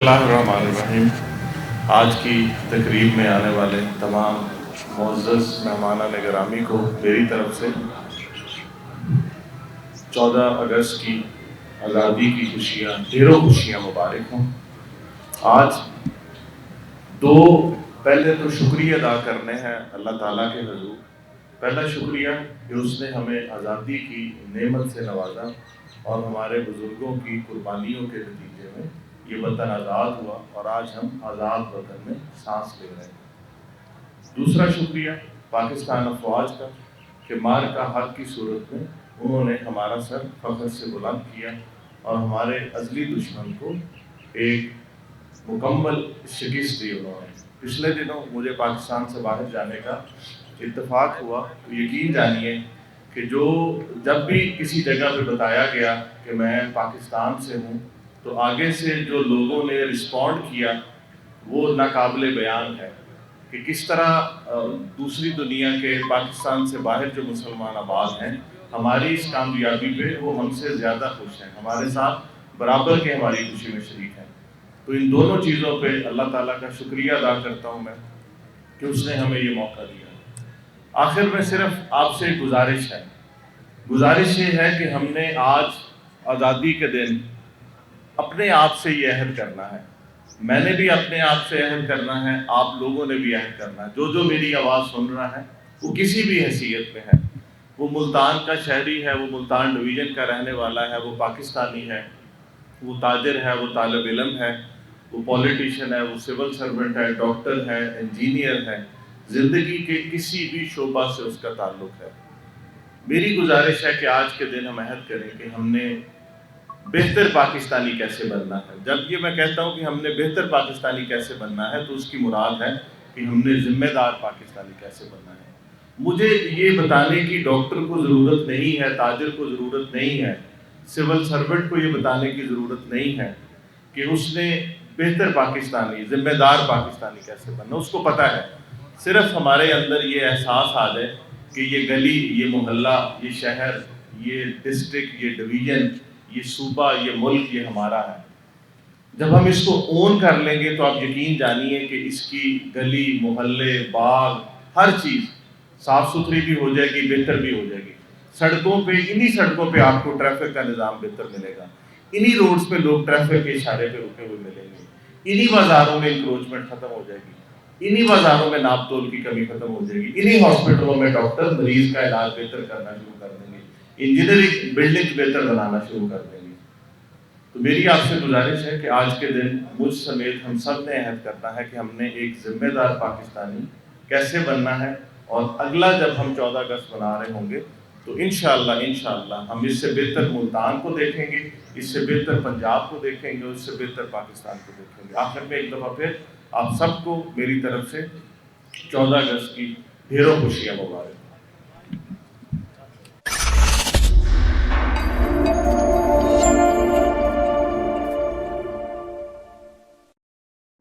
बिस्मिल्लाहिर्रहमानिर्रहीम। आज की तकरीब में आने वाले तमाम मुअज़्ज़ज़ मेहमानान गिरामी को मेरी तरफ से 14 अगस्त की आज़ादी की खुशियाँ, ढेरों खुशियाँ मुबारक हों। आज दो पहले तो शुक्रिया अदा करने हैं अल्लाह ताला के हुज़ूर। पहला शुक्रिया कि उसने हमें आज़ादी की नेमत से नवाजा और हमारे बुज़ुर्गों की कुर्बानियों के नतीजे में ये वतन आज़ाद हुआ और आज हम आज़ाद वतन में सांस ले रहे हैं। दूसरा शुक्रिया पाकिस्तान अफवाज का कि मार का हक की सूरत में उन्होंने हमारा सर फख्र से बुलंद किया और हमारे अज़ली दुश्मन को एक मुकम्मल शिकस्त दी उन्होंने। पिछले दिनों मुझे पाकिस्तान से बाहर जाने का इत्तेफाक हुआ, तो यकीन जानिए कि जो जब भी किसी जगह पे बताया गया कि मैं पाकिस्तान से हूँ, तो आगे से जो लोगों ने रिस्पॉन्ड किया वो नाकाबिले बयान है कि किस तरह दूसरी दुनिया के पाकिस्तान से बाहर जो मुसलमान आबाद हैं, हमारी इस कामयाबी पे वो हमसे ज़्यादा खुश हैं, हमारे साथ बराबर के हमारी खुशी में शरीक हैं। तो इन दोनों चीज़ों पे अल्लाह ताला का शुक्रिया अदा करता हूँ मैं कि उसने हमें ये मौका दिया। आखिर में सिर्फ आपसे एक गुजारिश ये है कि हमने आज आज़ादी के दिन अपने आप से ये अहद करना है, मैंने भी अपने आप से अहद करना है, आप लोगों ने भी अहद करना है। जो मेरी आवाज़ सुन रहा है वो किसी भी हैसियत में है, वो मुल्तान का शहरी है, वो मुल्तान डिवीज़न का रहने वाला है, वो पाकिस्तानी है, वो ताजिर है, वो तालिब इल्म है, वो पॉलिटिशियन है, वो सिविल सर्वेंट है, डॉक्टर है, इंजीनियर है, ज़िंदगी के किसी भी शोबा से उसका ताल्लुक़ है। मेरी गुजारिश है कि आज के दिन हम अहद करें कि हमने बेहतर पाकिस्तानी कैसे बनना है। जब ये मैं कहता हूँ कि हमने बेहतर पाकिस्तानी कैसे बनना है, तो उसकी मुराद है कि हमने ज़िम्मेदार पाकिस्तानी कैसे बनना है। मुझे ये बताने की डॉक्टर को ज़रूरत नहीं है, ताजिर को ज़रूरत नहीं है, सिविल सर्वेंट को ये बताने की ज़रूरत नहीं है कि उसने बेहतर पाकिस्तानी, ज़िम्मेदार पाकिस्तानी कैसे बनना। उसको पता है, सिर्फ हमारे अंदर ये एहसास आ जाए कि ये गली, ये मोहल्ला, ये शहर, ये डिस्ट्रिक्ट, ये डिवीज़न, ये सूबा, ये मुल्क, ये हमारा है। जब हम इसको ओन कर लेंगे तो आप यकीन जानिए कि इसकी गली, मोहल्ले, बाग, हर चीज़ साफ़ सुथरी भी हो जाएगी, बेहतर भी हो जाएगी। सड़कों पे, इन्हीं सड़कों पे आपको ट्रैफिक का निज़ाम बेहतर मिलेगा, इन्हीं रोड्स पे लोग ट्रैफिक के इशारे पे रुके हुए मिलेंगे, इन्हीं बाज़ारों में इंक्रोचमेंट ख़त्म हो जाएगी, इन्हीं बाज़ारों में नाप तोल की कमी ख़त्म हो जाएगी, इन्हीं हॉस्पिटलों में डॉक्टर मरीज़ का इलाज बेहतर करना शुरू कर देंगे, इंजीनियरिंग बिल्डिंग बेहतर बनाना शुरू कर देंगे। तो मेरी आपसे गुजारिश है कि आज के दिन मुझ समेत हम सब ने अहद करना है कि हमने एक ज़िम्मेदार पाकिस्तानी कैसे बनना है, और अगला जब हम 14 अगस्त मना रहे होंगे तो इंशाअल्लाह हम इससे बेहतर मुल्तान को देखेंगे, इससे बेहतर पंजाब को देखेंगे और इससे बेहतर पाकिस्तान को देखेंगे। आखिर में एक दफ़ा फिर आप सबको मेरी तरफ से 14 अगस्त की ढेरों खुशियाँ मुबारक।